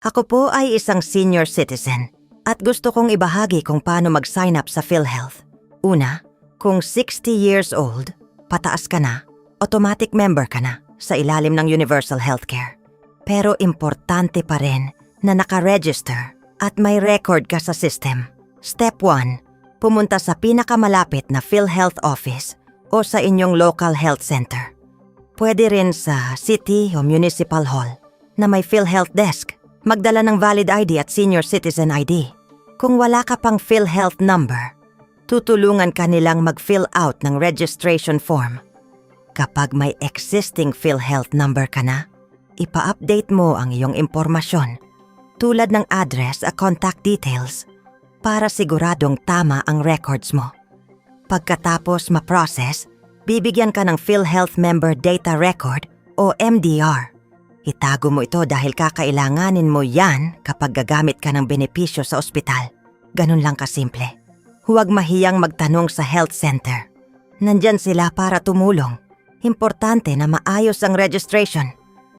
Ako po ay isang senior citizen at gusto kong ibahagi kung paano mag-sign up sa PhilHealth. Una, kung 60 years old, pataas ka na, automatic member ka na sa ilalim ng Universal Healthcare. Pero importante pa rin na naka-register at may record ka sa system. Step 1, pumunta sa pinakamalapit na PhilHealth office o sa inyong local health center. Pwede rin sa city o municipal hall na may PhilHealth desk. Magdala ng valid ID at senior citizen ID. Kung wala ka pang PhilHealth number, tutulungan ka nilang mag-fill out ng registration form. Kapag may existing PhilHealth number ka na, ipa-update mo ang iyong impormasyon tulad ng address at contact details para siguradong tama ang records mo. Pagkatapos ma-process, bibigyan ka ng PhilHealth Member Data Record o MDR. Itago mo ito dahil kakailanganin mo yan kapag gagamit ka ng benepisyo sa ospital. Ganun lang kasimple. Huwag mahiyang magtanong sa health center. Nandyan sila para tumulong. Importante na maayos ang registration.